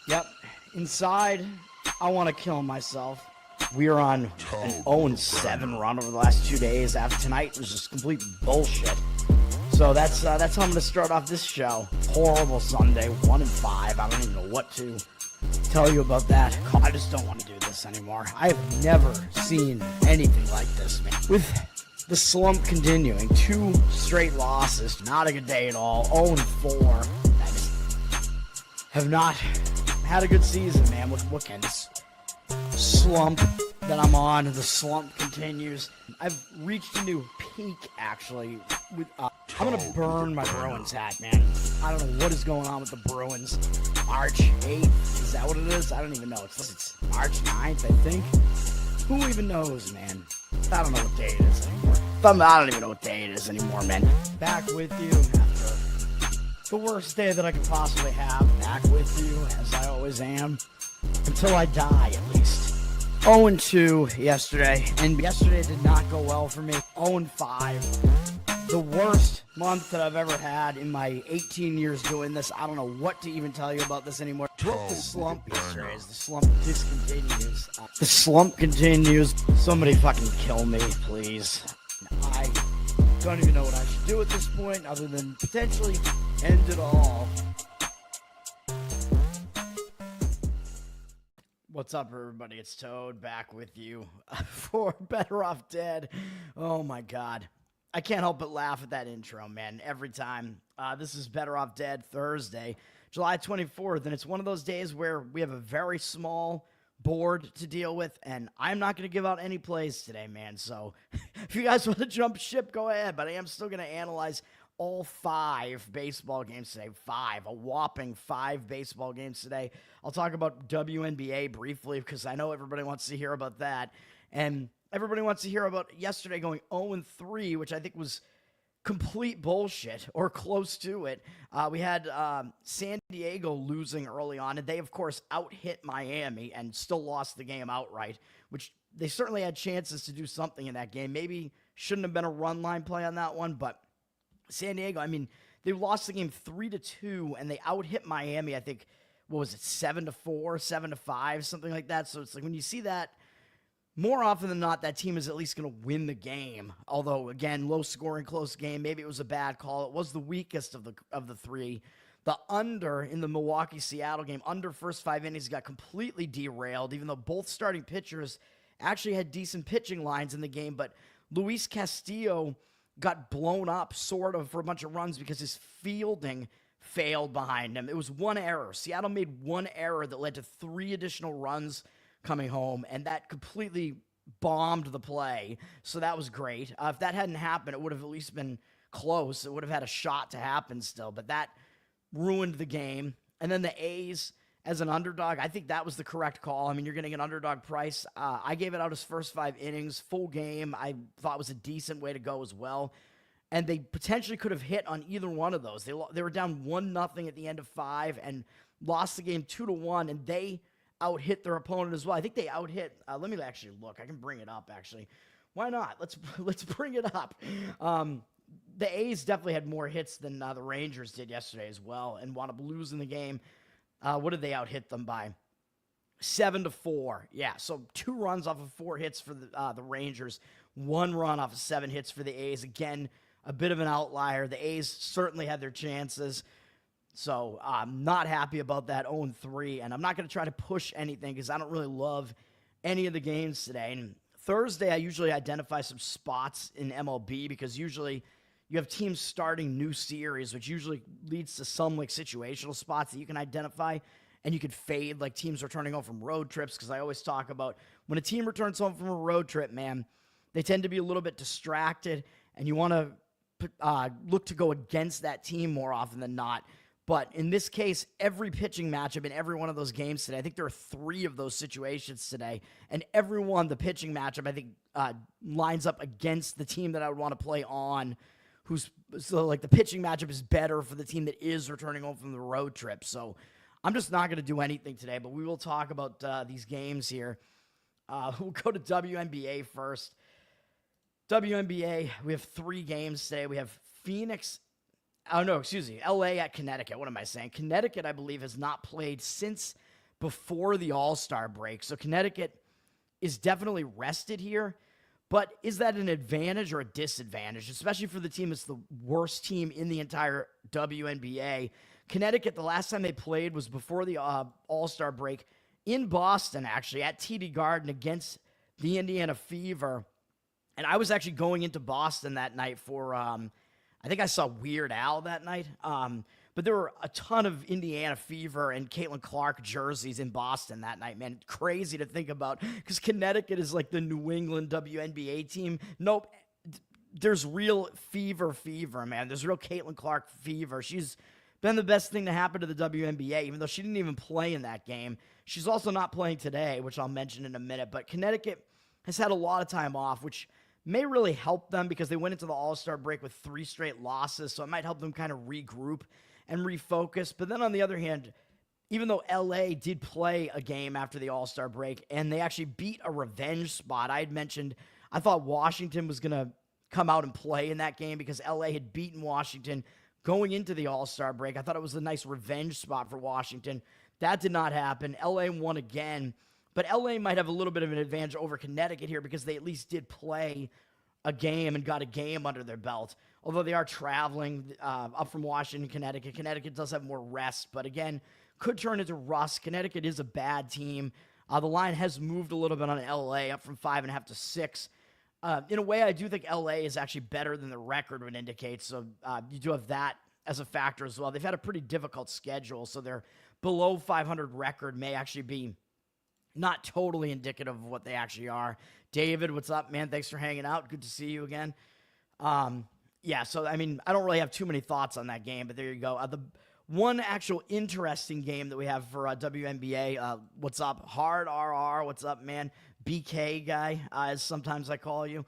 Yep. Inside, I want to kill myself. We are on an 0-7 run over the last 2 days. After tonight was just complete bullshit. So that's how I'm going to start off this show. Horrible Sunday, 1-5. I don't even know what to tell you about that. I just don't want to do this anymore. I have never seen anything like this, man. With the slump continuing, 2 straight losses, not a good day at all. 0-4. I just have not had a good season, man. What kind of slump that I'm on? The slump continues. I've reached a new peak, actually. I'm going to burn my Bruins hat, man. I don't know what is going on with the Bruins. March 8th, is that what it is? I don't even know. It's March 9th, I think. Who even knows, man? I don't know what day it is anymore. I don't even know what day it is anymore, man. Back with you after the worst day that I could possibly have. Back with you, as I always am. Until I die, at least. 0-2 yesterday, and yesterday did not go well for me. 0-5. The worst month that I've ever had in my 18 years doing this. I don't know what to even tell you about this anymore. Broke the slump yesterday as the slump discontinues. The slump continues. Somebody fucking kill me, please. I don't even know what I should do at this point other than potentially end it all. What's up, everybody? It's Toad back with you for Bettor Off Dead. Oh my god. I can't help but laugh at that intro, man, every time. This is Bettor Off Dead Thursday, July 24th, and it's one of those days where we have a very small board to deal with, and I'm not going to give out any plays today, man. So if you guys want to jump ship, go ahead, but I am still going to analyze all 5 baseball games today. 5, a whopping 5 baseball games today. I'll talk about WNBA briefly because I know everybody wants to hear about that, and everybody wants to hear about yesterday going 0-3, which I think was complete bullshit, or close to it. We had San Diego losing early on, and they, of course, out-hit Miami and still lost the game outright, which they certainly had chances to do something in that game. Maybe shouldn't have been a run line play on that one, but San Diego, I mean, they lost the game 3-2, and they out-hit Miami, I think, what was it, 7-4, 7-5, something like that. So it's like when you see that, more often than not, that team is at least going to win the game. Although, again, low-scoring, close game. Maybe it was a bad call. It was the weakest of the 3. The under in the Milwaukee-Seattle game, under first 5 innings, got completely derailed, even though both starting pitchers actually had decent pitching lines in the game. But Luis Castillo got blown up, sort of, for a bunch of runs because his fielding failed behind him. It was one error. Seattle made one error that led to 3 additional runs coming home, and that completely bombed the play. So that was great. If that hadn't happened, it would have at least been close. It would have had a shot to happen still, but that ruined the game. And then the A's as an underdog, I think that was the correct call. I mean, you're getting an underdog price. I gave it out as first 5 innings, full game. I thought was a decent way to go as well. And they potentially could have hit on either one of those. They were down 1-0 at the end of 5 and lost the game 2-1, and they out-hit their opponent as well. I think they out-hit. Let me actually look. I can bring it up, actually. Why not? Let's bring it up. The A's definitely had more hits than the Rangers did yesterday as well, and wound up losing the game. What did they out-hit them by? 7-4. Yeah, so 2 runs off of 4 hits for the Rangers, 1 run off of 7 hits for the A's. Again, a bit of an outlier. The A's certainly had their chances. So I'm not happy about that 0-3, and I'm not going to try to push anything because I don't really love any of the games today. And Thursday, I usually identify some spots in MLB because usually you have teams starting new series, which usually leads to some like situational spots that you can identify, and you could fade like teams returning home from road trips because I always talk about when a team returns home from a road trip, man, they tend to be a little bit distracted, and you want to look to go against that team more often than not. But in this case, every pitching matchup in every one of those games today, I think there are 3 of those situations today, and every one, the pitching matchup, I think, lines up against the team that I would want to play on, so like the pitching matchup is better for the team that is returning home from the road trip. So I'm just not going to do anything today, but we will talk about these games here. We'll go to WNBA first. WNBA, we have 3 games today. We have Phoenix. Oh, no, excuse me. LA at Connecticut. What am I saying? Connecticut, I believe, has not played since before the All-Star break. So Connecticut is definitely rested here. But is that an advantage or a disadvantage, especially for the team that's the worst team in the entire WNBA? Connecticut, the last time they played was before the All-Star break in Boston, actually, at TD Garden against the Indiana Fever. And I was actually going into Boston that night for, I think I saw Weird Al that night. But there were a ton of Indiana Fever and Caitlin Clark jerseys in Boston that night, man. Crazy to think about because Connecticut is like the New England WNBA team. Nope. There's real fever, man. There's real Caitlin Clark fever. She's been the best thing to happen to the WNBA, even though she didn't even play in that game. She's also not playing today, which I'll mention in a minute. But Connecticut has had a lot of time off, which may really help them because they went into the All-Star break with 3 straight losses, so it might help them kind of regroup and refocus. But then on the other hand, even though LA did play a game after the All-Star break and they actually beat a revenge spot, I had mentioned I thought Washington was going to come out and play in that game because LA had beaten Washington going into the All-Star break. I thought it was a nice revenge spot for Washington. That did not happen. LA won again, but LA might have a little bit of an advantage over Connecticut here because they at least did play a game and got a game under their belt. Although they are traveling up from Washington, Connecticut. Connecticut does have more rest, but again, could turn into rust. Connecticut is a bad team. The line has moved a little bit on LA, up from 5.5 to 6. In a way, I do think LA is actually better than the record would indicate, so you do have that as a factor as well. They've had a pretty difficult schedule, so their below 500 record may actually be not totally indicative of what they actually are. David, what's up, man? Thanks for hanging out. Good to see you again. Yeah, so, I mean, I don't really have too many thoughts on that game, but there you go. The one actual interesting game that we have for WNBA, what's up? Hard RR, what's up, man? BK guy, as sometimes I call you.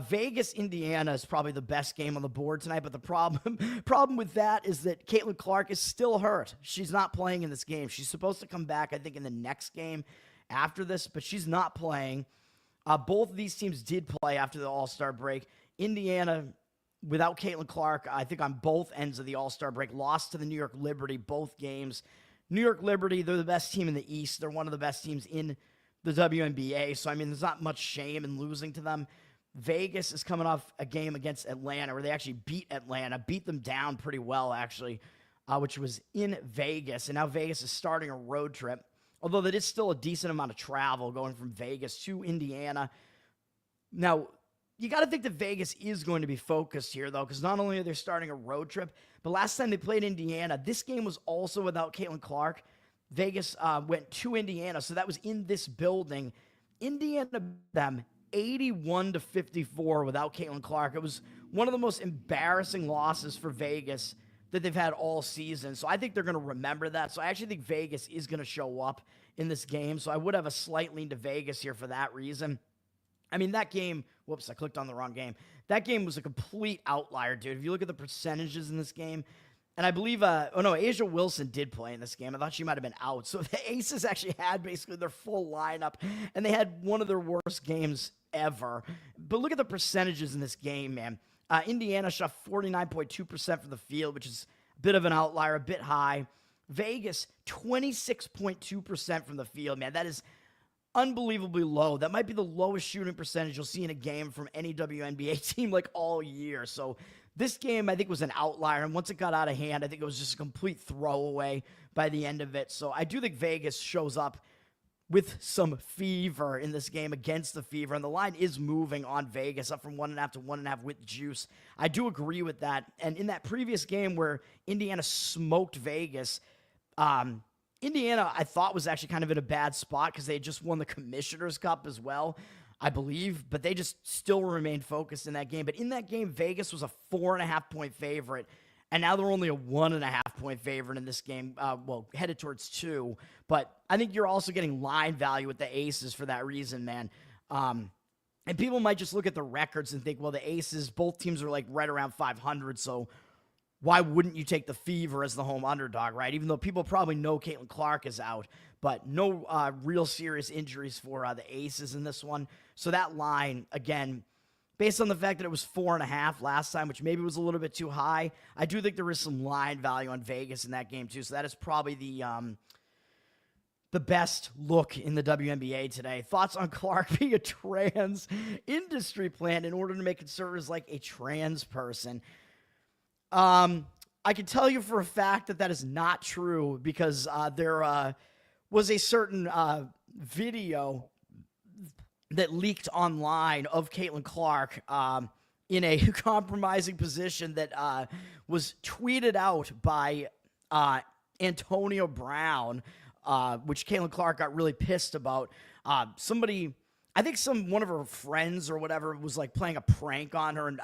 Vegas, Indiana is probably the best game on the board tonight, but the problem with that is that Caitlin Clark is still hurt. She's not playing in this game. She's supposed to come back, I think, in the next game after this, but she's not playing. Both of these teams did play after the All-Star break. Indiana, without Caitlin Clark, I think on both ends of the All-Star break, lost to the New York Liberty both games. New York Liberty, they're the best team in the East. They're one of the best teams in the WNBA, so, I mean, there's not much shame in losing to them. Vegas is coming off a game against Atlanta where they actually beat Atlanta, beat them down pretty well, actually, which was in Vegas. And now Vegas is starting a road trip, although that is still a decent amount of travel going from Vegas to Indiana. Now, you got to think that Vegas is going to be focused here, though, because not only are they starting a road trip, but last time they played Indiana, this game was also without Caitlin Clark. Vegas went to Indiana, so that was in this building. Indiana them 81-54 without Caitlin Clark. It was one of the most embarrassing losses for Vegas that they've had all season. So I think they're going to remember that. So I actually think Vegas is going to show up in this game. So I would have a slight lean to Vegas here for that reason. I mean, that game, whoops, I clicked on the wrong game. That game was a complete outlier, dude. If you look at the percentages in this game, and I believe, Asia Wilson did play in this game. I thought she might have been out. So the Aces actually had basically their full lineup, and they had one of their worst games ever. But look at the percentages in this game, man. Indiana shot 49.2% from the field, which is a bit of an outlier, a bit high. Vegas, 26.2% from the field, man. That is unbelievably low. That might be the lowest shooting percentage you'll see in a game from any WNBA team like all year. So this game, I think, was an outlier, and once it got out of hand, I think it was just a complete throwaway by the end of it. So I do think Vegas shows up with some fever in this game against the Fever, and the line is moving on Vegas, up from 1.5 to 1.5 with juice. I do agree with that, and in that previous game where Indiana smoked Vegas, Indiana, I thought, was actually kind of in a bad spot because they had just won the Commissioner's Cup as well, I believe, but they just still remained focused in that game. But in that game, Vegas was a 4.5-point favorite, and now they're only a 1.5-point favorite in this game, headed towards 2. But I think you're also getting line value with the Aces for that reason, man. And people might just look at the records and think, well, the Aces, both teams are like right around 500, so why wouldn't you take the Fever as the home underdog, right? Even though people probably know Caitlin Clark is out, but no real serious injuries for the Aces in this one. So that line, again, based on the fact that it was 4.5 last time, which maybe was a little bit too high, I do think there is some line value on Vegas in that game too. So that is probably the the best look in the WNBA today. Thoughts on Clark being a trans industry plant in order to make conservatives like a trans person. I can tell you for a fact that that is not true because there was a certain video that leaked online of Caitlin Clark in a compromising position that was tweeted out by Antonio Brown, which Caitlin Clark got really pissed about. Somebody, I think one of her friends or whatever was like playing a prank on her and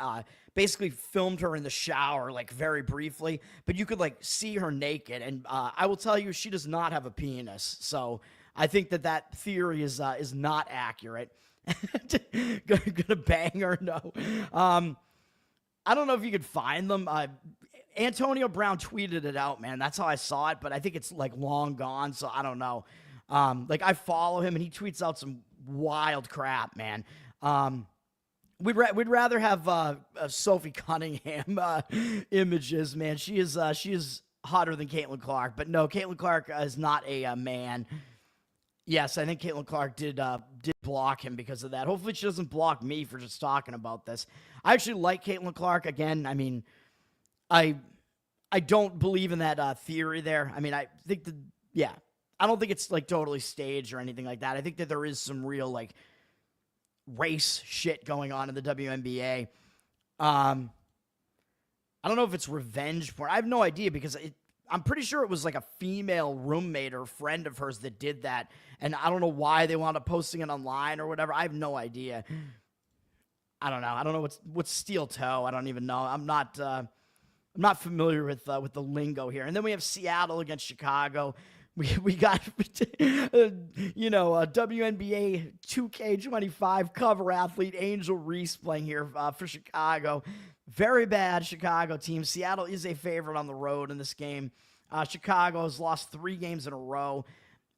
basically filmed her in the shower, like very briefly, but you could like see her naked. And I will tell you, she does not have a penis. So I think that theory is not accurate. Gonna bang her? No. I don't know if you could find them. Antonio Brown tweeted it out, man. That's how I saw it, but I think it's like long gone, so I don't know. Like I follow him and he tweets out some wild crap, man. We'd rather have Sophie Cunningham images, man. She is hotter than Caitlin Clark, but no, Caitlin Clark is not a man. Yes, I think Caitlin Clark did block him because of that. Hopefully she doesn't block me for just talking about this. I actually like Caitlin Clark. Again, I mean, I don't believe in that theory there. I mean, I think I don't think it's like totally staged or anything like that. I think that there is some real like race shit going on in the WNBA. I don't know if it's revenge porn. I have no idea because I'm pretty sure it was like a female roommate or friend of hers that did that. And I don't know why they wound up posting it online or whatever. I have no idea. I don't know. I don't know what's steel toe. I don't even know. I'm not familiar with the lingo here. And then we have Seattle against Chicago. We got, a WNBA 2K25 cover athlete Angel Reese playing here for Chicago. Very bad Chicago team. Seattle is a favorite on the road in this game. Chicago has lost 3 games in a row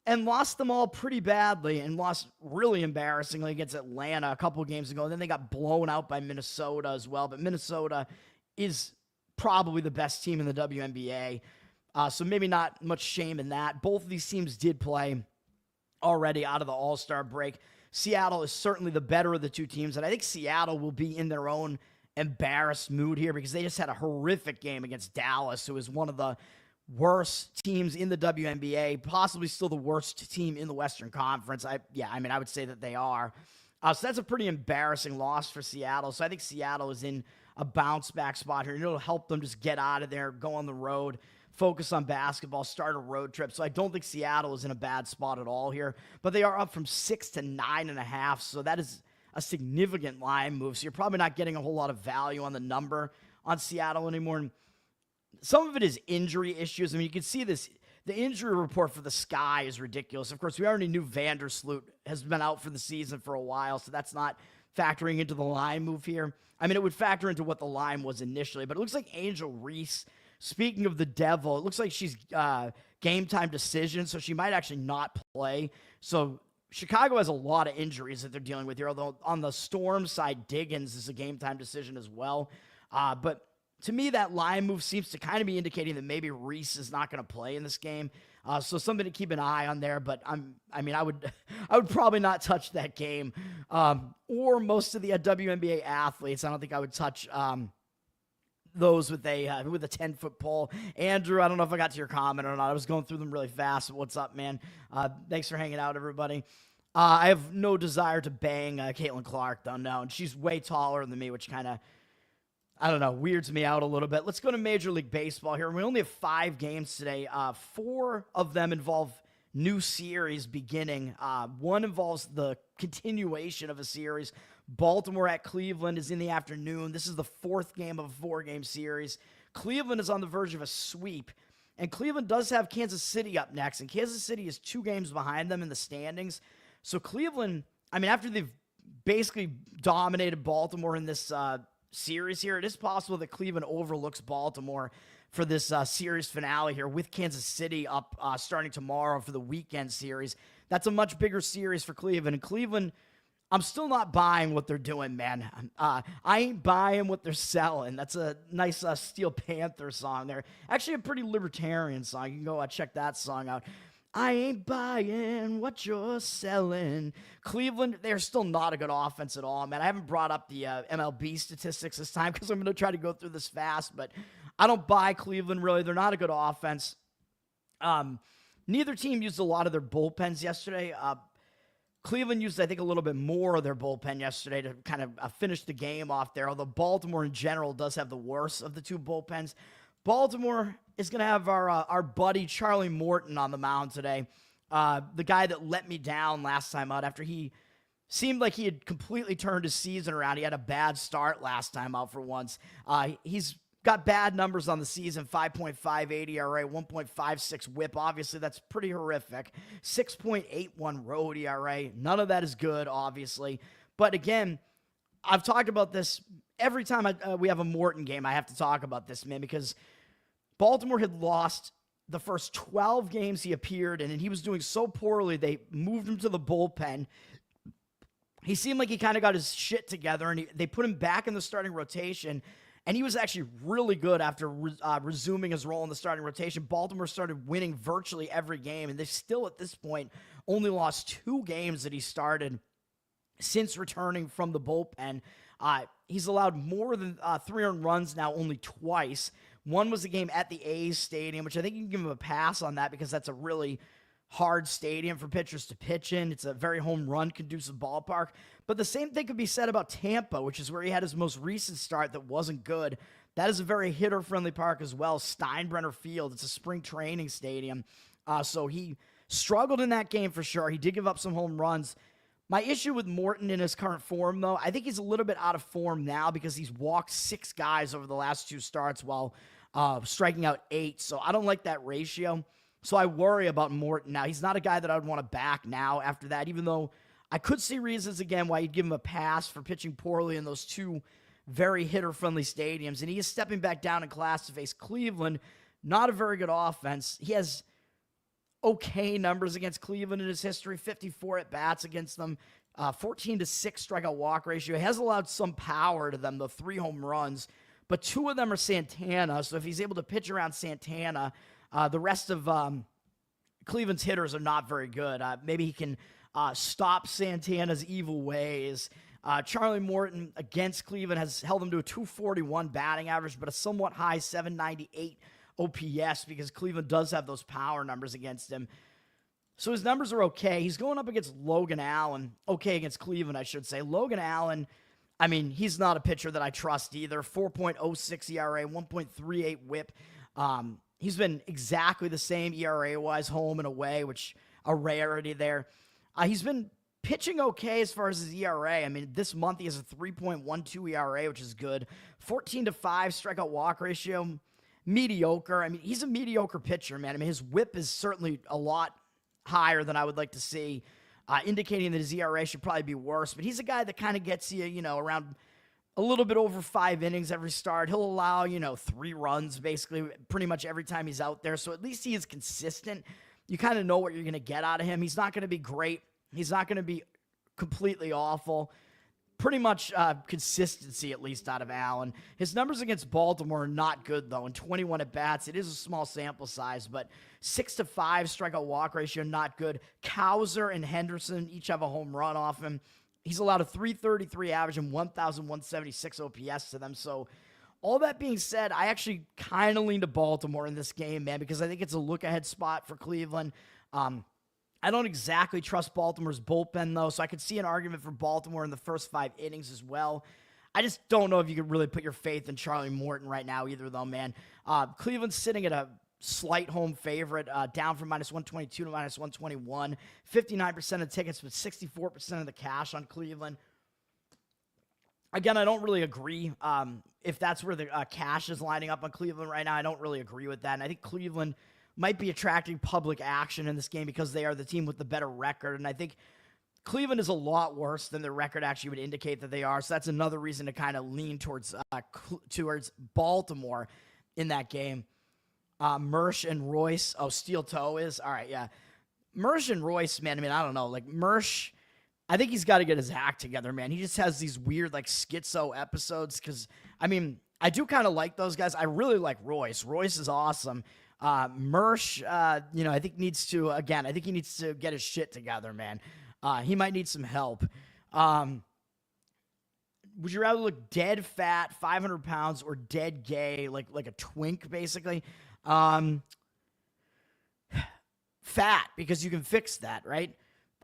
and lost them all pretty badly and lost really embarrassingly against Atlanta a couple of games ago. And then they got blown out by Minnesota as well. But Minnesota is probably the best team in the WNBA. So maybe not much shame in that. Both of these teams did play already out of the All-Star break. Seattle is certainly the better of the two teams, and I think Seattle will be in their own embarrassed mood here because they just had a horrific game against Dallas, who is one of the worst teams in the WNBA, possibly still the worst team in the Western Conference. I would say that they are. So that's a pretty embarrassing loss for Seattle. So I think Seattle is in a bounce-back spot here, and it'll help them just get out of there, go on the road, focus on basketball, start a road trip. So I don't think Seattle is in a bad spot at all here, but they are up from 6 to 9.5. So that is a significant line move. So you're probably not getting a whole lot of value on the number on Seattle anymore. And some of it is injury issues. I mean, you can see this. The injury report for the Sky is ridiculous. Of course, we already knew Vandersloot has been out for the season for a while, so that's not factoring into the line move here. I mean, it would factor into what the line was initially, but it looks like Angel Reese, speaking of the devil, it looks like she's game time decision, so she might actually not play. So Chicago has a lot of injuries that they're dealing with here, although on the Storm side, Diggins is a game time decision as well. But to me, that line move seems to kind of be indicating that maybe Reese is not going to play in this game. So something to keep an eye on there, but I would probably not touch that game or most of the WNBA athletes. I don't think I would touch those with a 10-foot pole. Andrew, I don't know if I got to your comment or not. I was going through them really fast. What's up, man? Thanks for hanging out, everybody. I have no desire to bang Caitlin Clark, though, no. And she's way taller than me, which kind of, I don't know, weirds me out a little bit. Let's go to Major League Baseball here. We only have 5 games today. 4 of them involve new series beginning. One involves the continuation of a series. Baltimore at Cleveland is in the afternoon. This is the 4th game of a 4-game series. Cleveland is on the verge of a sweep, and Cleveland does have Kansas City up next, and Kansas City is 2 games behind them in the standings. So Cleveland, after they've basically dominated Baltimore in this series here, it is possible that Cleveland overlooks Baltimore for this series finale here with Kansas City up starting tomorrow for the weekend series. That's a much bigger series for Cleveland. And Cleveland, I'm still not buying what they're doing, man. I ain't buying what they're selling. That's a nice Steel Panther song there. Actually, a pretty libertarian song. You can go check that song out. I ain't buying what you're selling. Cleveland, they're still not a good offense at all, man. I haven't brought up the MLB statistics this time because I'm going to try to go through this fast, but I don't buy Cleveland, really. They're not a good offense. Neither team used a lot of their bullpens yesterday. Cleveland used, I think, a little bit more of their bullpen yesterday to kind of finish the game off there, although Baltimore in general does have the worst of the two bullpens. Baltimore is going to have our buddy Charlie Morton on the mound today, the guy that let me down last time out after he seemed like he had completely turned his season around. He had a bad start last time out for once. He's got bad numbers on the season, 5.58 ERA, 1.56 whip. Obviously, that's pretty horrific. 6.81 road ERA. None of that is good, obviously. But again, I've talked about this every time we have a Morton game. I have to talk about this, man, because Baltimore had lost the first 12 games he appeared in, and he was doing so poorly, they moved him to the bullpen. He seemed like he kind of got his shit together, and they put him back in the starting rotation. And he was actually really good after resuming his role in the starting rotation. Baltimore started winning virtually every game, and they still, at this point, only lost 2 games that he started since returning from the bullpen. He's allowed more than 3 earned runs now only twice. One was a game at the A's stadium, which I think you can give him a pass on that because that's a really hard stadium for pitchers to pitch in. It's a very home run conducive ballpark. But the same thing could be said about Tampa, which is where he had his most recent start that wasn't good. That is a very hitter-friendly park as well, Steinbrenner Field. It's a spring training stadium. So he struggled in that game for sure. He did give up some home runs. My issue with Morton in his current form, though, I think he's a little bit out of form now because he's walked 6 guys over the last 2 starts while striking out 8. So I don't like that ratio. So I worry about Morton now. He's not a guy that I'd want to back now after that, even though I could see reasons, again, why you'd give him a pass for pitching poorly in those 2 very hitter-friendly stadiums. And he is stepping back down in class to face Cleveland. Not a very good offense. He has okay numbers against Cleveland in his history, 54 at-bats against them, 14-6 strikeout walk ratio. He has allowed some power to them, the 3 home runs, but 2 of them are Santana. So if he's able to pitch around Santana, the rest of Cleveland's hitters are not very good. Maybe he can stop Santana's evil ways. Charlie Morton against Cleveland has held him to a 241 batting average, but a somewhat high 798 OPS because Cleveland does have those power numbers against him. So his numbers are okay. He's going up against Logan Allen. Okay against Cleveland, I should say. Logan Allen, I mean, he's not a pitcher that I trust either. 4.06 ERA, 1.38 whip. He's been exactly the same ERA-wise, home and away, which a rarity there. He's been pitching okay as far as his ERA. I mean, this month he has a 3.12 ERA, which is good. 14-5 strikeout walk ratio, mediocre. I mean, he's a mediocre pitcher, man. I mean, his whip is certainly a lot higher than I would like to see, indicating that his ERA should probably be worse. But he's a guy that kind of gets you, around a little bit over 5 innings every start. He'll allow, 3 runs basically pretty much every time he's out there. So at least he is consistent. You kind of know what you're going to get out of him. He's not going to be great. He's not going to be completely awful. Pretty much consistency, at least, out of Allen. His numbers against Baltimore are not good, though. In 21 at-bats, it is a small sample size, but 6-5 strikeout walk ratio, not good. Cowser and Henderson each have a home run off him. He's allowed a 333 average and 1,176 OPS to them. So all that being said, I actually kind of lean to Baltimore in this game, man, because I think it's a look-ahead spot for Cleveland. I don't exactly trust Baltimore's bullpen, though, so I could see an argument for Baltimore in the first 5 innings as well. I just don't know if you could really put your faith in Charlie Morton right now either, though, man. Cleveland's sitting at a slight home favorite, down from -122 to -121. 59% of tickets, but 64% of the cash on Cleveland. Again, I don't really agree. If that's where the cash is lining up on Cleveland right now, I don't really agree with that. And I think Cleveland might be attracting public action in this game because they are the team with the better record. And I think Cleveland is a lot worse than their record actually would indicate that they are. So that's another reason to kind of lean towards Baltimore in that game. Mersch and Royce. Oh, steel toe is? All right, yeah. Mersch and Royce, man, I mean, I don't know. Like, Mersch, I think he's got to get his act together, man. He just has these weird, like, schizo episodes because, I mean, I do kind of like those guys. I really like Royce. Royce is awesome. Mersch, I think needs to, again, I think he needs to get his shit together, man. He might need some help. Would you rather look dead fat, 500 pounds, or dead gay, like a twink, basically? Fat, because you can fix that, right?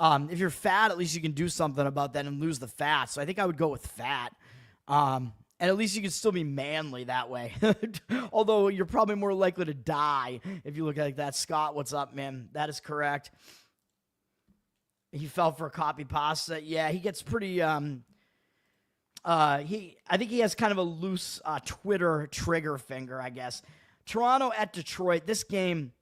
If you're fat, at least you can do something about that and lose the fat. So I think I would go with fat. And at least you can still be manly that way. Although you're probably more likely to die if you look like that. Scott, what's up, man? That is correct. He fell for a copy pasta. Yeah, he gets pretty... I think he has kind of a loose Twitter trigger finger, I guess. Toronto at Detroit. This game...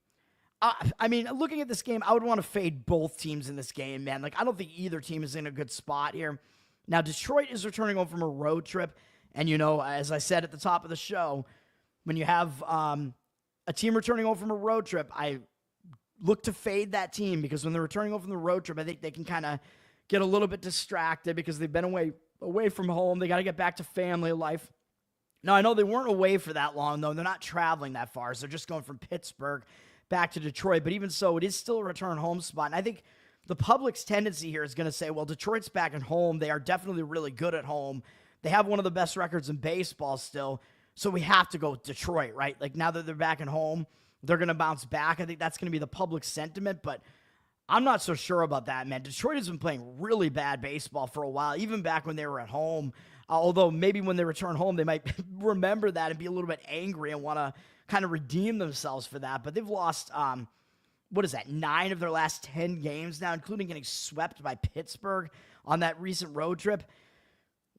looking at this game, I would want to fade both teams in this game, man. Like, I don't think either team is in a good spot here. Now, Detroit is returning home from a road trip. And, as I said at the top of the show, when you have a team returning home from a road trip, I look to fade that team because when they're returning home from the road trip, I think they can kind of get a little bit distracted because they've been away from home. They got to get back to family life. Now, I know they weren't away for that long, though. They're not traveling that far, so they're just going from Pittsburgh back to Detroit. But even so, it is still a return home spot. And I think the public's tendency here is going to say, well, Detroit's back at home. They are definitely really good at home. They have one of the best records in baseball still, so we have to go with Detroit, right? Like, now that they're back at home, they're going to bounce back. I think that's going to be the public sentiment, but I'm not so sure about that, man. Detroit has been playing really bad baseball for a while, even back when they were at home. Although maybe when they return home, they might remember that and be a little bit angry and want to kind of redeem themselves for that. But they've lost, 9 of their last 10 games now, including getting swept by Pittsburgh on that recent road trip.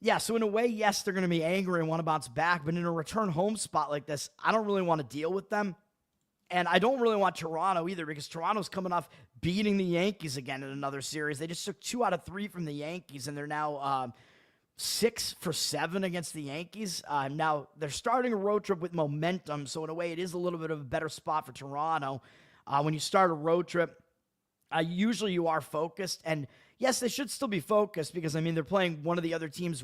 Yeah, so in a way, yes, they're going to be angry and want to bounce back, but in a return home spot like this, I don't really want to deal with them. And I don't really want Toronto either because Toronto's coming off beating the Yankees again in another series. They just took 2 out of 3 from the Yankees, and they're now 6 for 7 against the Yankees. Now, they're starting a road trip with momentum, so in a way, it is a little bit of a better spot for Toronto. When you start a road trip, usually you are focused, and yes, they should still be focused because, they're playing one of the other teams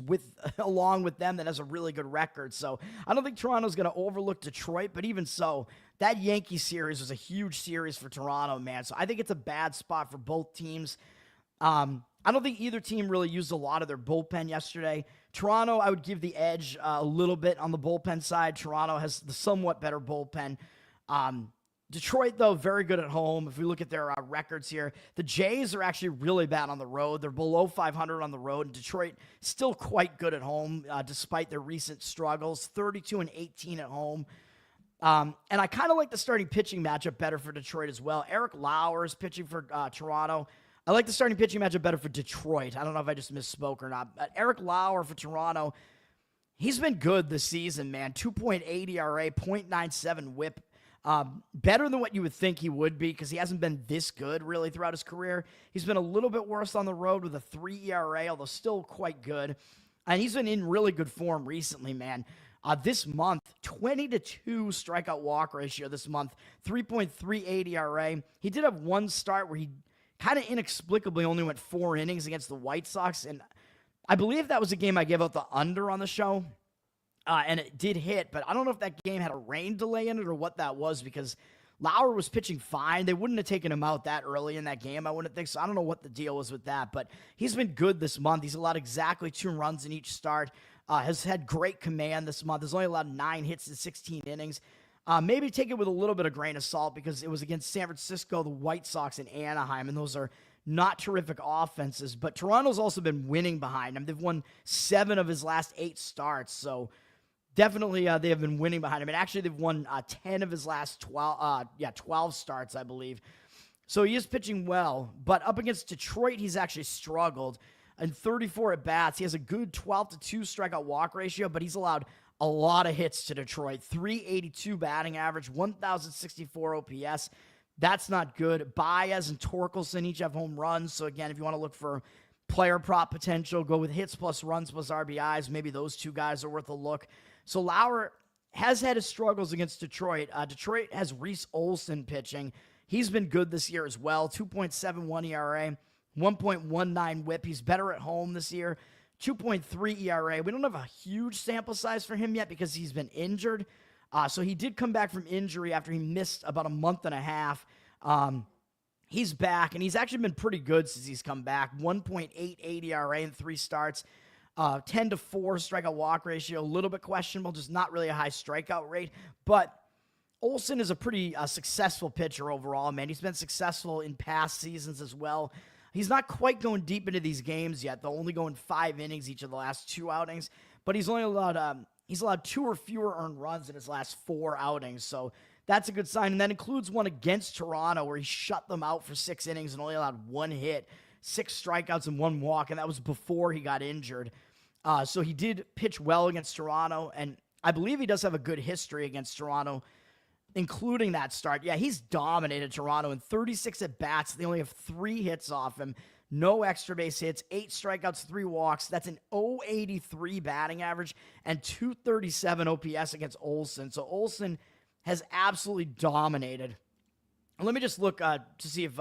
along with them that has a really good record. So I don't think Toronto's going to overlook Detroit, but even so, that Yankee series was a huge series for Toronto, man. So I think it's a bad spot for both teams. I don't think either team really used a lot of their bullpen yesterday. Toronto, I would give the edge a little bit on the bullpen side. Toronto has the somewhat better bullpen. Detroit, though, very good at home. If we look at their records here, the Jays are actually really bad on the road. They're below 500 on the road, and Detroit still quite good at home despite their recent struggles, 32-18 at home. And I kind of like the starting pitching matchup better for Detroit as well. Eric Lauer is pitching for Toronto. I like the starting pitching matchup better for Detroit. I don't know if I just misspoke or not. But Eric Lauer for Toronto, he's been good this season, man. 2.8 ERA, 0.97 whip. Better than what you would think he would be because he hasn't been this good really throughout his career. He's been a little bit worse on the road with a 3 ERA, although still quite good. And he's been in really good form recently, man. This month, 20-2 strikeout walk ratio this month, 3.38 ERA. He did have one start where he kind of inexplicably only went 4 innings against the White Sox, and I believe that was a game I gave out the under on the show. And it did hit, but I don't know if that game had a rain delay in it or what that was because Lauer was pitching fine. They wouldn't have taken him out that early in that game, I wouldn't think so. I don't know what the deal was with that, but he's been good this month. He's allowed exactly 2 runs in each start, has had great command this month. Has only allowed 9 hits in 16 innings. Maybe take it with a little bit of grain of salt because it was against San Francisco, the White Sox, and Anaheim, and those are not terrific offenses, but Toronto's also been winning behind him. They've won 7 of his last 8 starts, so definitely, they have been winning behind him. And actually, they've won 10 of his last 12 starts, I believe. So he is pitching well. But up against Detroit, he's actually struggled. In 34 at-bats, he has a good 12-2 strikeout walk ratio, but he's allowed a lot of hits to Detroit. 382 batting average, 1,064 OPS. That's not good. Baez and Torkelson each have home runs. So again, if you want to look for player prop potential, go with hits plus runs plus RBIs. Maybe those 2 guys are worth a look. So Lauer has had his struggles against Detroit. Detroit has Reese Olson pitching. He's been good this year as well. 2.71 ERA, 1.19 whip. He's better at home this year. 2.3 ERA. We don't have a huge sample size for him yet because he's been injured. So he did come back from injury after he missed about a month and a half. He's back, and he's actually been pretty good since he's come back. 1.88 ERA in 3 starts. 10-4 strikeout walk ratio, a little bit questionable, just not really a high strikeout rate. But Olson is a pretty successful pitcher overall, man. He's been successful in past seasons as well. He's not quite going deep into these games yet, though, only going 5 innings each of the last 2 outings. But he's only allowed 2 or fewer earned runs in his last 4 outings, so that's a good sign. And that includes one against Toronto where he shut them out for 6 innings and only allowed 1 hit, 6 strikeouts and 1 walk, and that was before he got injured. So he did pitch well against Toronto, and I believe he does have a good history against Toronto, including that start. Yeah, he's dominated Toronto in 36 at-bats. They only have 3 hits off him, no extra base hits, 8 strikeouts, 3 walks. That's an .083 batting average and .237 OPS against Olson. So Olson has absolutely dominated. And let me just look to see if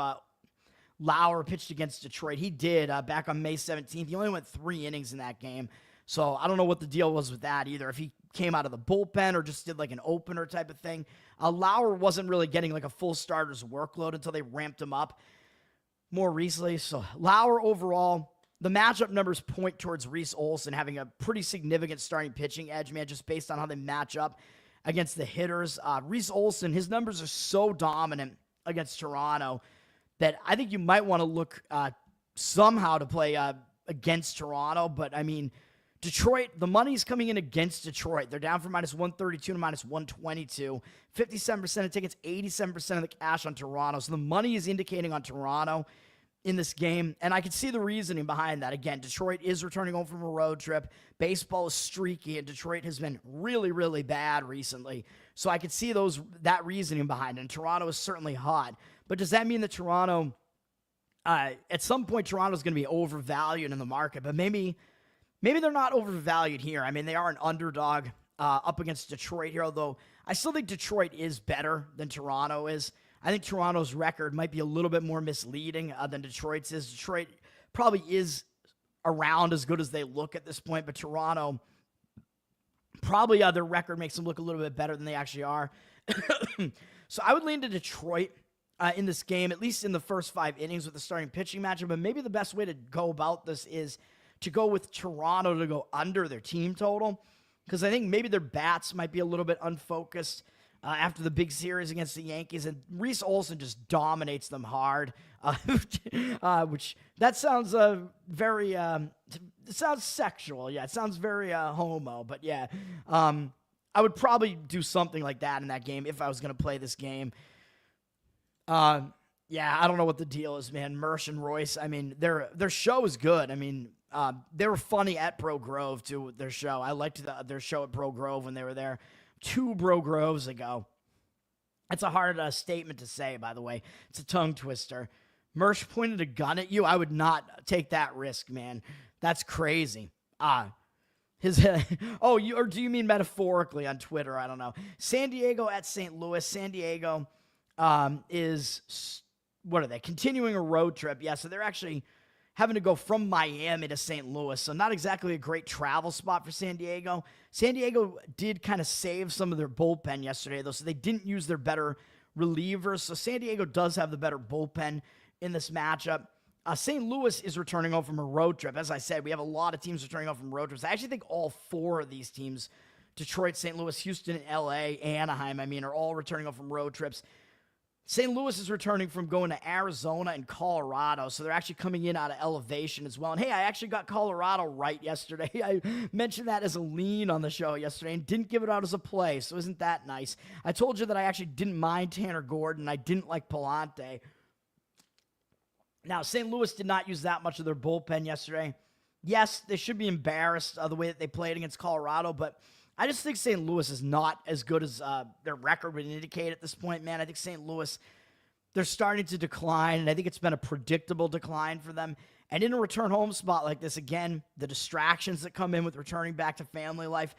Lauer pitched against Detroit. He did back on May 17th. He only went 3 innings in that game. So I don't know what the deal was with that either. If he came out of the bullpen or just did like an opener type of thing. Lauer wasn't really getting like a full starter's workload until they ramped him up more recently. So Lauer overall, the matchup numbers point towards Reese Olson having a pretty significant starting pitching edge, man, just based on how they match up against the hitters. Reese Olson, his numbers are so dominant against Toronto that I think you might want to look somehow to play against Toronto. But, I mean, Detroit, the money's coming in against Detroit. They're down from -132 to -122. 57% of tickets, 87% of the cash on Toronto. So the money is indicating on Toronto in this game, and I can see the reasoning behind that. Again, Detroit is returning home from a road trip. Baseball is streaky, and Detroit has been really, really bad recently. So I could see that reasoning behind it, and Toronto is certainly hot. But does that mean that Toronto, at some point, Toronto's going to be overvalued in the market? But maybe they're not overvalued here. I mean, they are an underdog up against Detroit here, although I still think Detroit is better than Toronto is. I think Toronto's record might be a little bit more misleading than Detroit's is. Detroit probably is around as good as they look at this point, but Toronto, probably their record makes them look a little bit better than they actually are. So I would lean to Detroit in this game, at least in the first 5 innings with the starting pitching matchup, but maybe the best way to go about this is to go with Toronto to go under their team total, because I think maybe their bats might be a little bit unfocused after the big series against the Yankees, and Reese Olson just dominates them hard, which that sounds very, it sounds sexual. Yeah, it sounds very homo, but yeah, I would probably do something like that in that game if I was going to play this game. Yeah, I don't know what the deal is, man. Mersch and Royce, I mean, their show is good. I mean, they were funny at Bro Grove, too, their show. I liked their show at Bro Grove when they were there 2 Bro Groves ago. That's a hard statement to say, by the way. It's a tongue twister. Mersch pointed a gun at you. I would not take that risk, man. That's crazy. Or do you mean metaphorically on Twitter? I don't know. San Diego at St. Louis. San Diego is, what are they, continuing a road trip? Yeah, so they're actually having to go from Miami to St. Louis, so not exactly a great travel spot for San Diego. San Diego did kind of save some of their bullpen yesterday, though, so they didn't use their better relievers, so San Diego does have the better bullpen in this matchup. St. Louis is returning home from a road trip. As I said, we have a lot of teams returning home from road trips. I actually think all 4 of these teams, Detroit, St. Louis, Houston, and LA, Anaheim, are all returning home from road trips. St. Louis is returning from going to Arizona and Colorado, so they're actually coming in out of elevation as well. And hey, I actually got Colorado right yesterday. I mentioned that as a lean on the show yesterday and didn't give it out as a play, so isn't that nice? I told you that I actually didn't mind Tanner Gordon. I didn't like Palante. Now, St. Louis did not use that much of their bullpen yesterday. Yes, they should be embarrassed the way that they played against Colorado, but I just think St. Louis is not as good as their record would indicate at this point, man. I think St. Louis, they're starting to decline, and I think it's been a predictable decline for them. And in a return home spot like this, again, the distractions that come in with returning back to family life,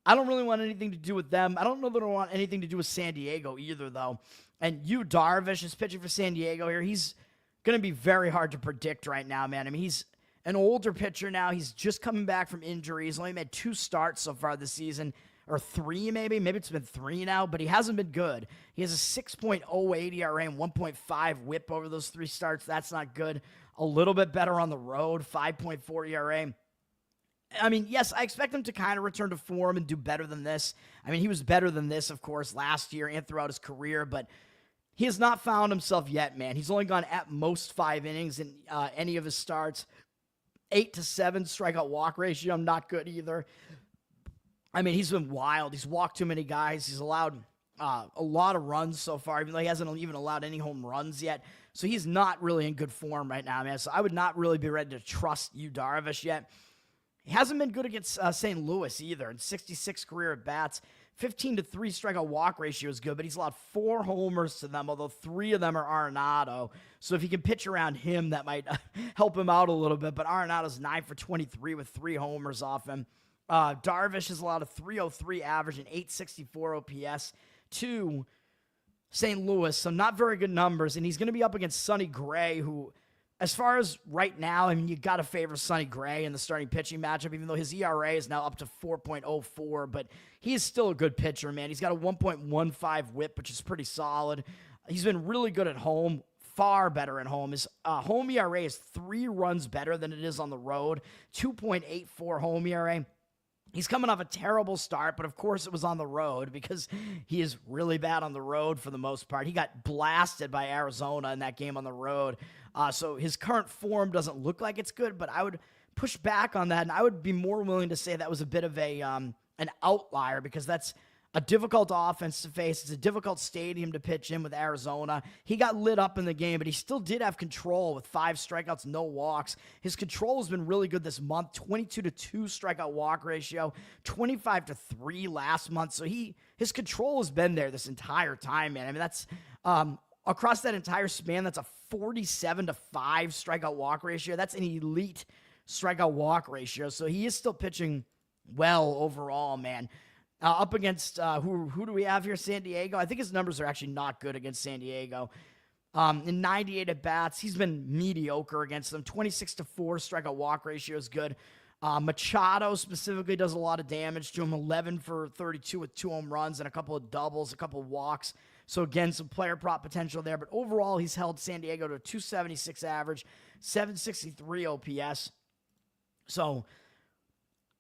I don't really want anything to do with them. I don't know that I want anything to do with San Diego either, though. And Yu Darvish is pitching for San Diego here. He's going to be very hard to predict right now, man. I mean, he's an older pitcher now. He's just coming back from injury. He's only made 2 starts so far this season. or 3 maybe. Maybe it's been 3 now, but he hasn't been good. He has a 6.08 ERA and 1.5 whip over those 3 starts. That's not good. A little bit better on the road, 5.4 ERA. I mean, yes, I expect him to kind of return to form and do better than this. I mean, he was better than this, of course, last year and throughout his career, but he has not found himself yet, man. He's only gone at most 5 innings in any of his starts. 8 to 7 strikeout walk ratio, not good either. I mean, he's been wild. He's walked too many guys. He's allowed a lot of runs so far, even though he hasn't even allowed any home runs yet. So he's not really in good form right now, man. So I would not really be ready to trust Yu Darvish yet. He hasn't been good against St. Louis either. In 66 career at-bats, 15 to 3 strikeout walk ratio is good, but he's allowed 4 homers to them, although 3 of them are Arenado. So if he can pitch around him, that might help him out a little bit. But Arenado's 9 for 23 with 3 homers off him. Darvish has allowed a 303 average and 864 OPS to St. Louis, so not very good numbers. And he's going to be up against Sonny Gray, who, as far as right now, I mean, you got to favor Sonny Gray in the starting pitching matchup, even though his ERA is now up to 4.04, but he is still a good pitcher, man. He's got a 1.15 whip, which is pretty solid. He's been really good at home, far better at home. His home ERA is 3 runs better than it is on the road, 2.84 home ERA. He's coming off a terrible start, but of course it was on the road because he is really bad on the road for the most part. He got blasted by Arizona in that game on the road. So his current form doesn't look like it's good, but I would push back on that, and I would be more willing to say that was a bit of an outlier because that's a difficult offense to face. It's a difficult stadium to pitch in with Arizona. He got lit up in the game, but he still did have control with 5 strikeouts, no walks. His control has been really good this month, 22 to 2 strikeout walk ratio, 25 to 3 last month. So his control has been there this entire time, man. I mean, that's across that entire span, that's a 47 to 5 strikeout walk ratio. That's an elite strikeout walk ratio. So he is still pitching well overall, man. Up against, who do we have here? San Diego. I think his numbers are actually not good against San Diego. In 98 at-bats, he's been mediocre against them. 26 to 4 strikeout walk ratio is good. Machado specifically does a lot of damage to him. 11 for 32 with 2 home runs and a couple of doubles, a couple of walks. So again, some player prop potential there. But overall, he's held San Diego to a 276 average, 763 OPS. So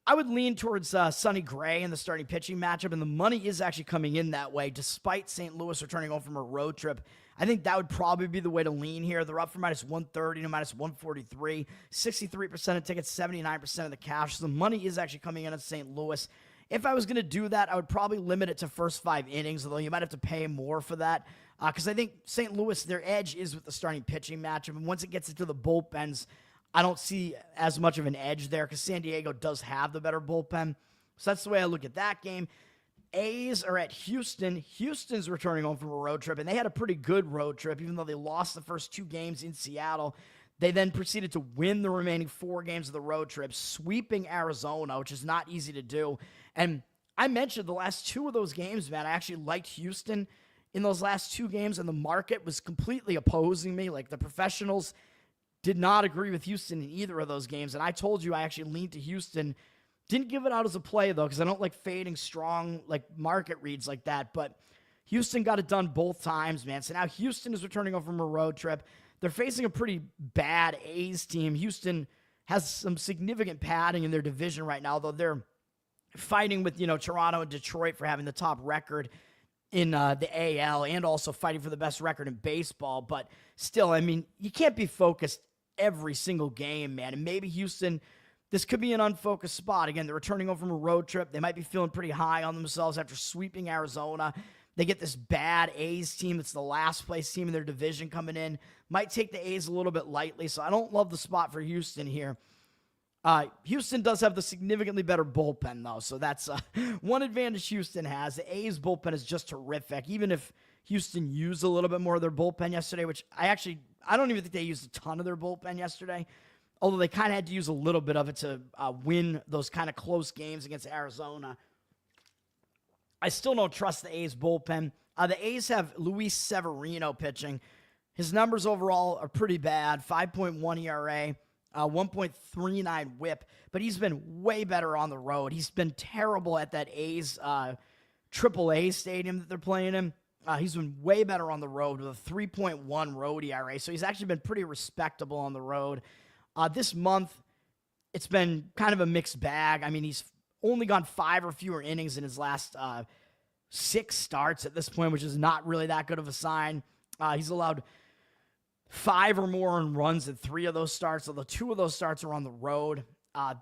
I would lean towards Sonny Gray in the starting pitching matchup, and the money is actually coming in that way, despite St. Louis returning home from a road trip. I think that would probably be the way to lean here. They're up from minus 130 to minus 143, 63% of tickets, 79% of the cash. So the money is actually coming in at St. Louis. If I was going to do that, I would probably limit it to first 5 innings, although you might have to pay more for that, because I think St. Louis, their edge is with the starting pitching matchup, and once it gets into the bullpens, I don't see as much of an edge there because San Diego does have the better bullpen. So that's the way I look at that game. A's are at Houston. Houston's returning home from a road trip, and they had a pretty good road trip, even though they lost the first 2 games in Seattle. They then proceeded to win the remaining 4 games of the road trip, sweeping Arizona, which is not easy to do. And I mentioned the last 2 of those games, man. I actually liked Houston in those last 2 games, and the market was completely opposing me. Like, the professionals did not agree with Houston in either of those games. And I told you I actually leaned to Houston. Didn't give it out as a play, though, because I don't like fading strong market reads like that. But Houston got it done both times, man. So now Houston is returning over from a road trip. They're facing a pretty bad A's team. Houston has some significant padding in their division right now, though they're fighting with, Toronto and Detroit for having the top record in the AL and also fighting for the best record in baseball. But still, I mean, you can't be focused every single game, man. And maybe Houston, this could be an unfocused spot. Again, they're returning home from a road trip. They might be feeling pretty high on themselves after sweeping Arizona. They get this bad A's team. It's the last place team in their division coming in. Might take the A's a little bit lightly, so I don't love the spot for Houston here. Houston does have the significantly better bullpen, though, so that's one advantage Houston has. The A's bullpen is just terrific, even if Houston used a little bit more of their bullpen yesterday, which I don't even think they used a ton of their bullpen yesterday, although they kind of had to use a little bit of it to win those kind of close games against Arizona. I still don't trust the A's bullpen. The A's have Luis Severino pitching. His numbers overall are pretty bad, 5.1 ERA, 1.39 whip, but he's been way better on the road. He's been terrible at that A's AAA stadium that they're playing in. He's been way better on the road with a 3.1 road ERA, so he's actually been pretty respectable on the road. This month, it's been kind of a mixed bag. I mean, he's only gone 5 or fewer innings in his last 6 starts at this point, which is not really that good of a sign. He's allowed 5 or more in runs in 3 of those starts, although 2 of those starts are on the road.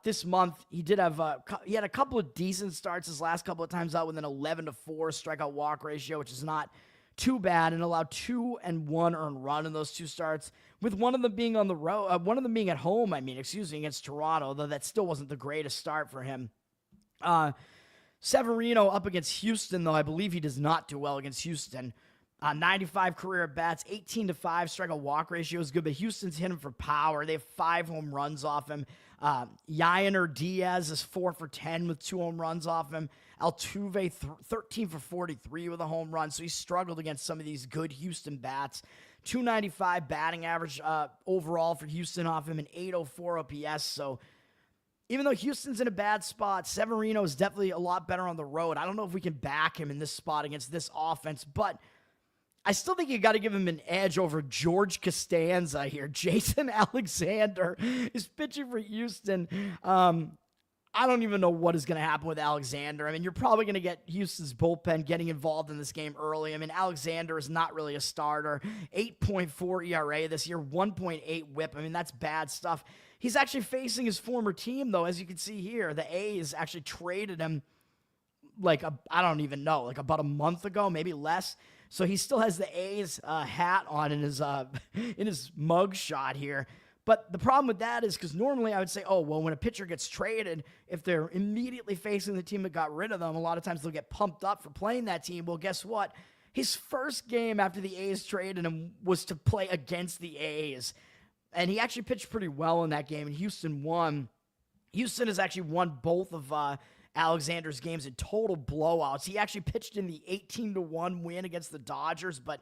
This month, he did have he had a couple of decent starts his last couple of times out with an 11-4 strikeout walk ratio, which is not too bad, and allowed 2 and 1 earned run in those 2 starts, with one of them being on the road, one of them being at home, against Toronto, though that still wasn't the greatest start for him. Severino up against Houston, though I believe he does not do well against Houston. 95 career at-bats, 18-5 strikeout walk ratio is good, but Houston's hit him for power. They have 5 home runs off him. Yainer Diaz is 4 for 10 with 2 home runs off him. Altuve 13 for 43 with a home run, so he struggled against some of these good Houston bats. 295 batting average overall for Houston off him, and 804 OPS, so even though Houston's in a bad spot, Severino is definitely a lot better on the road. I don't know if we can back him in this spot against this offense, but I still think you got to give him an edge over George Costanza here. Jason Alexander is pitching for Houston. I don't even know what is going to happen with Alexander. I mean, you're probably going to get Houston's bullpen getting involved in this game early. I mean, Alexander is not really a starter. 8.4 ERA this year, 1.8 whip. I mean, that's bad stuff. He's actually facing his former team, though, as you can see here. The A's actually traded him I don't even know, about a month ago, maybe less. So he still has the A's hat on in his mug shot here. But the problem with that is because normally I would say, oh, well, when a pitcher gets traded, if they're immediately facing the team that got rid of them, a lot of times they'll get pumped up for playing that team. Well, guess what? His first game after the A's traded him was to play against the A's. And he actually pitched pretty well in that game, and Houston won. Houston has actually won both of Alexander's games in total blowouts. He actually pitched in the 18-1 win against the Dodgers, but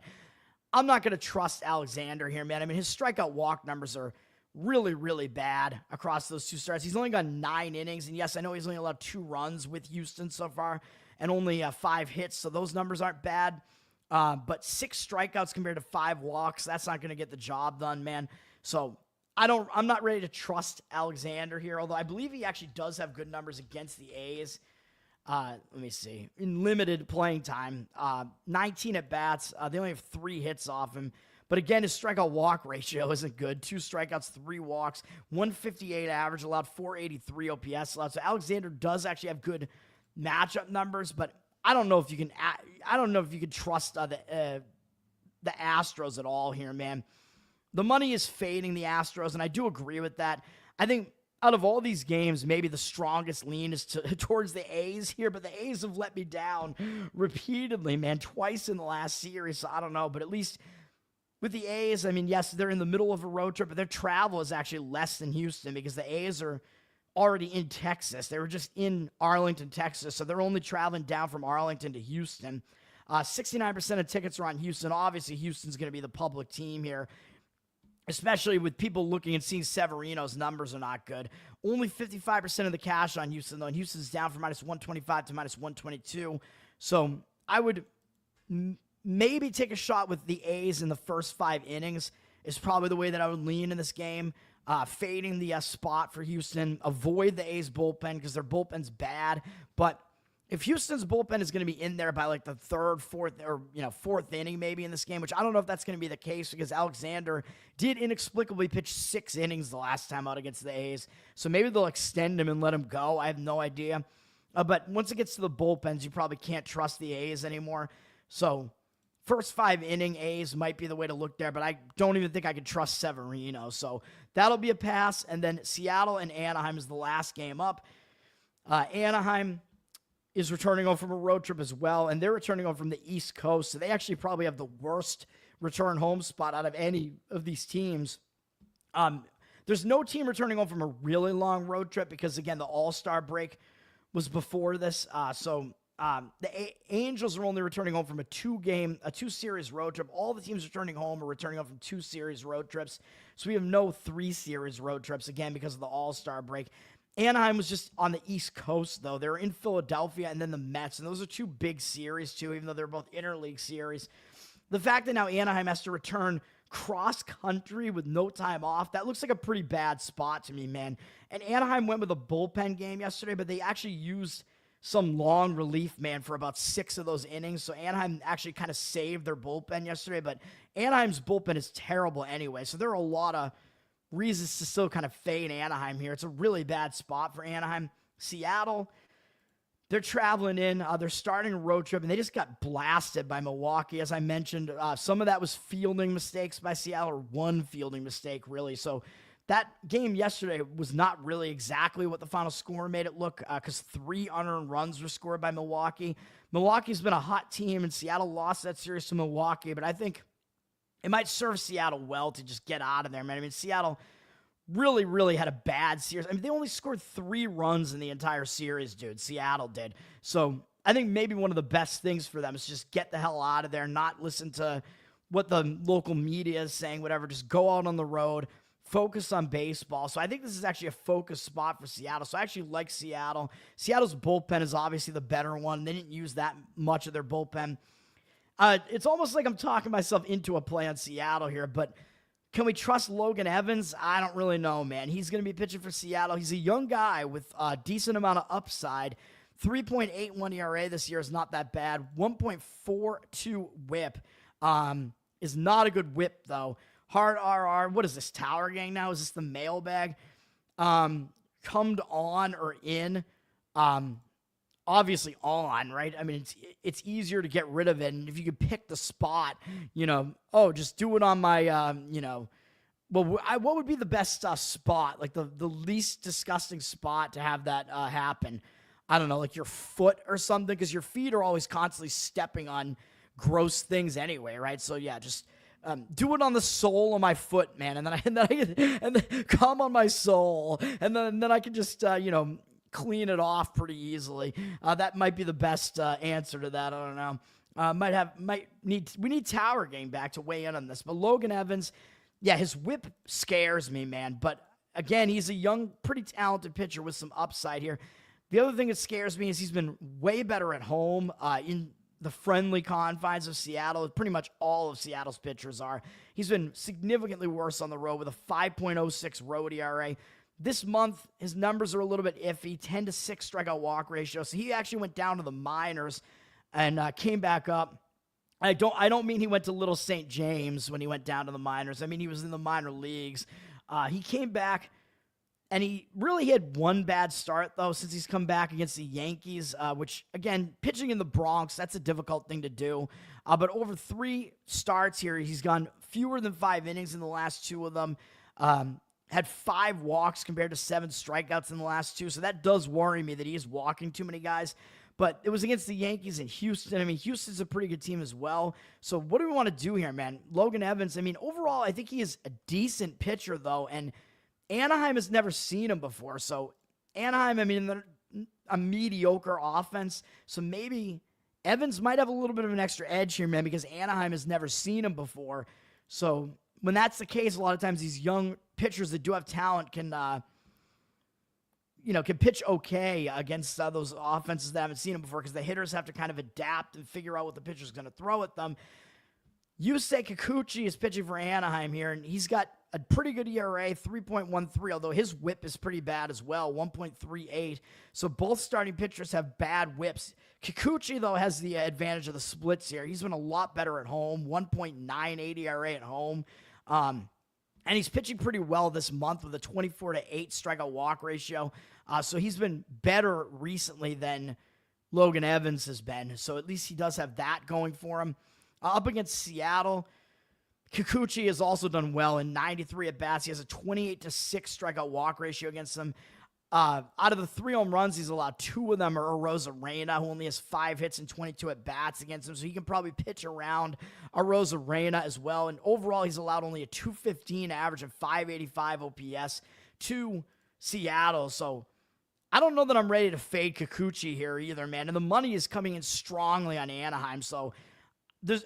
I'm not going to trust Alexander here, man. I mean, his strikeout walk numbers are really, really bad across those 2 starts. He's only got 9 innings, and yes, I know he's only allowed 2 runs with Houston so far and only 5 hits, so those numbers aren't bad. But 6 strikeouts compared to 5 walks, that's not going to get the job done, man. So I'm not ready to trust Alexander here, although I believe he actually does have good numbers against the A's. Let me see. In limited playing time, 19 at-bats. They only have 3 hits off him. But again, his strikeout walk ratio isn't good. 2 strikeouts, 3 walks, 158 average, allowed 483 OPS allowed. So Alexander does actually have good matchup numbers, but I don't know if you can trust the Astros at all here, man. The money is fading the Astros, and I do agree with that. I think out of all these games, maybe the strongest lean is towards the A's here, but the A's have let me down repeatedly, man, twice in the last series, so I don't know, but at least with the A's, I mean, yes, they're in the middle of a road trip, but their travel is actually less than Houston because the A's are already in Texas. They were just in Arlington, Texas, so they're only traveling down from Arlington to Houston. 69% of tickets are on Houston. Obviously, Houston's going to be the public team here, especially with people looking and seeing Severino's numbers are not good. Only 55% of the cash on Houston, though, and Houston's down from -125 to -122. So I would maybe take a shot with the A's in the first 5 innings is probably the way that I would lean in this game. Fading the spot for Houston. Avoid the A's bullpen because their bullpen's bad. But if Houston's bullpen is going to be in there by like the 3rd, 4th, or 4th inning maybe in this game, which I don't know if that's going to be the case because Alexander did inexplicably pitch 6 innings the last time out against the A's. So maybe they'll extend him and let him go. I have no idea. But once it gets to the bullpens, you probably can't trust the A's anymore. So first 5 inning A's might be the way to look there, but I don't even think I can trust Severino. So that'll be a pass. And then Seattle and Anaheim is the last game up. Anaheim is returning home from a road trip as well, and they're returning home from the East Coast, so they actually probably have the worst return home spot out of any of these teams. There's no team returning home from a really long road trip because, again, the All-Star break was before this, so Angels are only returning home from a two-series road trip. All the teams returning home are returning home from 2-series road trips. So we have no 3-series road trips, again, because of the All-Star break. Anaheim was just on the East Coast, though. They were in Philadelphia and then the Mets, and those are 2 big series, too, even though they're both interleague series. The fact that now Anaheim has to return cross-country with no time off, that looks like a pretty bad spot to me, man. And Anaheim went with a bullpen game yesterday, but they actually used some long relief, man, for about 6 of those innings. So Anaheim actually kind of saved their bullpen yesterday, but Anaheim's bullpen is terrible anyway. So there are a lot of reasons to still kind of fade Anaheim here. It's a really bad spot for Anaheim. Seattle, they're traveling in. They're starting a road trip, and they just got blasted by Milwaukee. As I mentioned, some of that was fielding mistakes by Seattle, or one fielding mistake, really. So that game yesterday was not really exactly what the final score made it look, because 3 unearned runs were scored by Milwaukee. Milwaukee's been a hot team, and Seattle lost that series to Milwaukee, but I think it might serve Seattle well to just get out of there, man. I mean, Seattle really, really had a bad series. I mean, they only scored 3 runs in the entire series, dude. Seattle did. So I think maybe one of the best things for them is just get the hell out of there, not listen to what the local media is saying, whatever. Just go out on the road, focus on baseball. So I think this is actually a focus spot for Seattle. So I actually like Seattle. Seattle's bullpen is obviously the better one. They didn't use that much of their bullpen. It's almost like I'm talking myself into a play on Seattle here, but can we trust Logan Evans? I don't really know, man. He's going to be pitching for Seattle. He's a young guy with a decent amount of upside. 3.81 ERA this year is not that bad. 1.42 whip is not a good whip, though. Hard RR. What is this, Tower Gang now? Is this the mailbag? Comed on or in? Obviously on, right? I mean, it's easier to get rid of it. And if you could pick the spot, just do it on my, what would be the best spot? Like the least disgusting spot to have that happen? I don't know, like your foot or something, because your feet are always constantly stepping on gross things anyway, right? So yeah, just do it on the sole of my foot, man, and then come on my sole, and then I can just clean it off pretty easily. That might be the best answer to that. I don't know. We need Tower Gang back to weigh in on this. But Logan Evans, yeah, his whip scares me, man. But again, he's a young, pretty talented pitcher with some upside here. The other thing that scares me is he's been way better at home in the friendly confines of Seattle. Pretty much all of Seattle's pitchers are. He's been significantly worse on the road with a 5.06 road ERA. This month, his numbers are a little bit iffy, 10-6 strikeout walk ratio. So he actually went down to the minors and came back up. I don't mean he went to Little St. James when he went down to the minors. I mean, he was in the minor leagues. He came back, and he really had one bad start, though, since he's come back against the Yankees, which, again, pitching in the Bronx, that's a difficult thing to do. But over 3 starts here, he's gone fewer than 5 innings in the last 2 of them. Had 5 walks compared to 7 strikeouts in the last 2. So that does worry me that he is walking too many guys. But it was against the Yankees and Houston. I mean, Houston's a pretty good team as well. So what do we want to do here, man? Logan Evans, I mean, overall, I think he is a decent pitcher, though. And Anaheim has never seen him before. So Anaheim, I mean, they're a mediocre offense. So maybe Evans might have a little bit of an extra edge here, man, because Anaheim has never seen him before. So when that's the case, a lot of times these young pitchers that do have talent can pitch okay against those offenses that haven't seen them before, because the hitters have to kind of adapt and figure out what the pitcher's going to throw at them. Yusei Kikuchi is pitching for Anaheim here, and he's got a pretty good ERA, 3.13, although his whip is pretty bad as well, 1.38. So both starting pitchers have bad whips. Kikuchi, though, has the advantage of the splits here. He's been a lot better at home, 1.98 ERA at home. And he's pitching pretty well this month with a 24-8 strikeout walk ratio. So he's been better recently than Logan Evans has been. So at least he does have that going for him. Up against Seattle, Kikuchi has also done well in 93 at-bats. He has a 28-6 strikeout walk ratio against them. Out of the 3 home runs, he's allowed 2 of them are Arozarena, who only has 5 hits and 22 at-bats against him, so he can probably pitch around Arozarena as well. And overall, he's allowed only a 215 average and 585 OPS to Seattle. So I don't know that I'm ready to fade Kikuchi here either, man. And the money is coming in strongly on Anaheim, so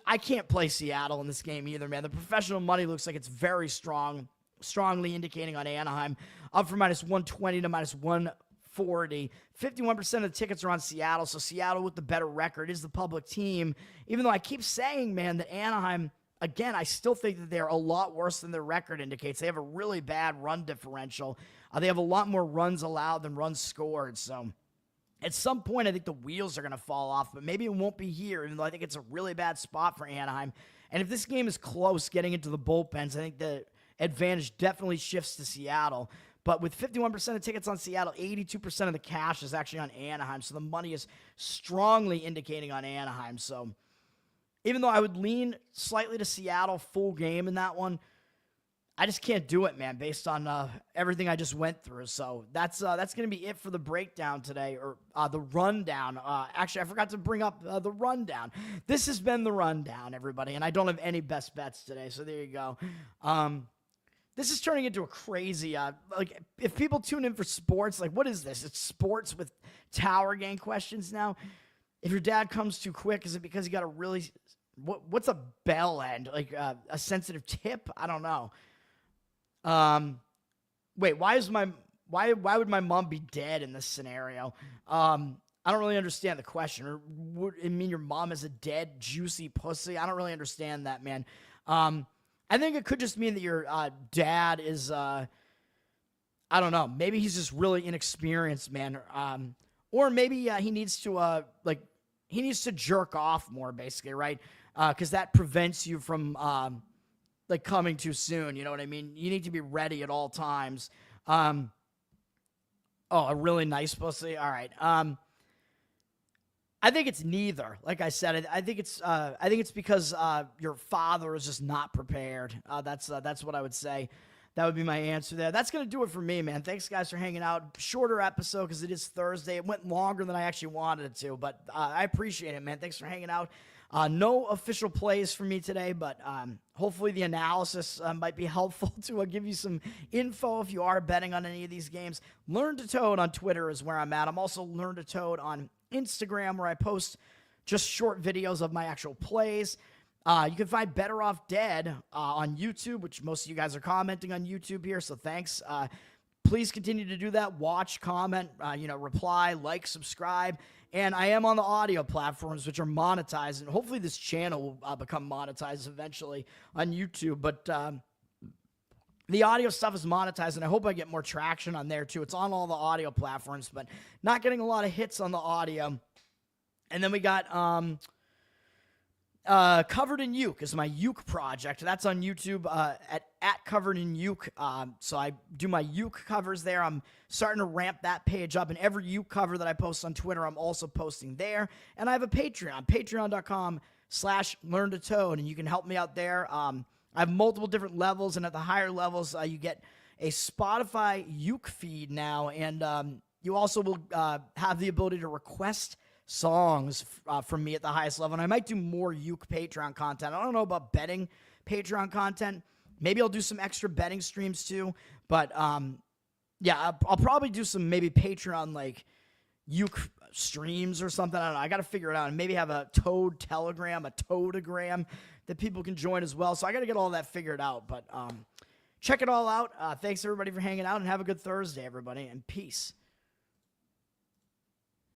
I can't play Seattle in this game either, man. The professional money looks like it's very strong, strongly indicating on Anaheim, up from -120 to -140. 51% of the tickets are on Seattle, so Seattle with the better record is the public team. Even though I keep saying, man, that Anaheim, again, I still think that they're a lot worse than their record indicates. They have a really bad run differential. They have a lot more runs allowed than runs scored, so at some point, I think the wheels are going to fall off, but maybe it won't be here, even though I think it's a really bad spot for Anaheim. And if this game is close getting into the bullpens, I think the advantage definitely shifts to Seattle. But with 51% of tickets on Seattle, 82% of the cash is actually on Anaheim, so the money is strongly indicating on Anaheim. So even though I would lean slightly to Seattle full game in that one, I just can't do it, man, based on everything I just went through. So that's going to be it for the breakdown today, or the rundown. Actually, I forgot to bring up the rundown. This has been the rundown, everybody, and I don't have any best bets today, so there you go. This is turning into a crazy, like, if people tune in for sports, like, what is this? It's sports with tower gang questions now. If your dad comes too quick, is it because he got a really, what's a bell end? Like a sensitive tip? I don't know. Wait, why would my mom be dead in this scenario? I don't really understand the question. Or would it mean your mom is a dead, juicy pussy? I don't really understand that, man. I think it could just mean that your dad is, I don't know. Maybe he's just really inexperienced, man. Or maybe he needs to, he needs to jerk off more, basically, right? Because that prevents you from, coming too soon. You know what I mean? You need to be ready at all times. Oh, a really nice pussy? All right. I think it's neither. Like I said, I think it's because your father is just not prepared. That's what I would say. That would be my answer there. That's going to do it for me, man. Thanks, guys, for hanging out. Shorter episode because it is Thursday. It went longer than I actually wanted it to, but I appreciate it, man. Thanks for hanging out. No official plays for me today, but hopefully the analysis might be helpful to give you some info if you are betting on any of these games. Learn to Toad on Twitter is where I'm at. I'm also Learn to Toad on Instagram, where I post just short videos of my actual plays. You can find Bettor Off Dead on YouTube, which most of you guys are commenting on YouTube here, so thanks. Please continue to do that. Watch, comment, reply, like, subscribe. And I am on the audio platforms, which are monetized, and hopefully this channel will become monetized eventually on YouTube. But the audio stuff is monetized, and I hope I get more traction on there too. It's on all the audio platforms, but not getting a lot of hits on the audio. And then we got Covered in Uke is my uke project. That's on YouTube at Covered in Uke. So I do my uke covers there. I'm starting to ramp that page up, and every uke cover that I post on Twitter, I'm also posting there. And I have a Patreon, patreon.com/learntotode, and you can help me out there. I have multiple different levels, and at the higher levels, you get a Spotify uke feed now, and you also will have the ability to request songs from me at the highest level. And I might do more uke Patreon content. I don't know about betting Patreon content. Maybe I'll do some extra betting streams too. But yeah, I'll probably do some maybe Patreon like uke streams or something. I don't know. I got to figure it out, and maybe have a Toad Telegram, a Toadogram that people can join as well. So I got to get all that figured out. But check it all out. Thanks everybody for hanging out, and have a good Thursday, everybody, and peace.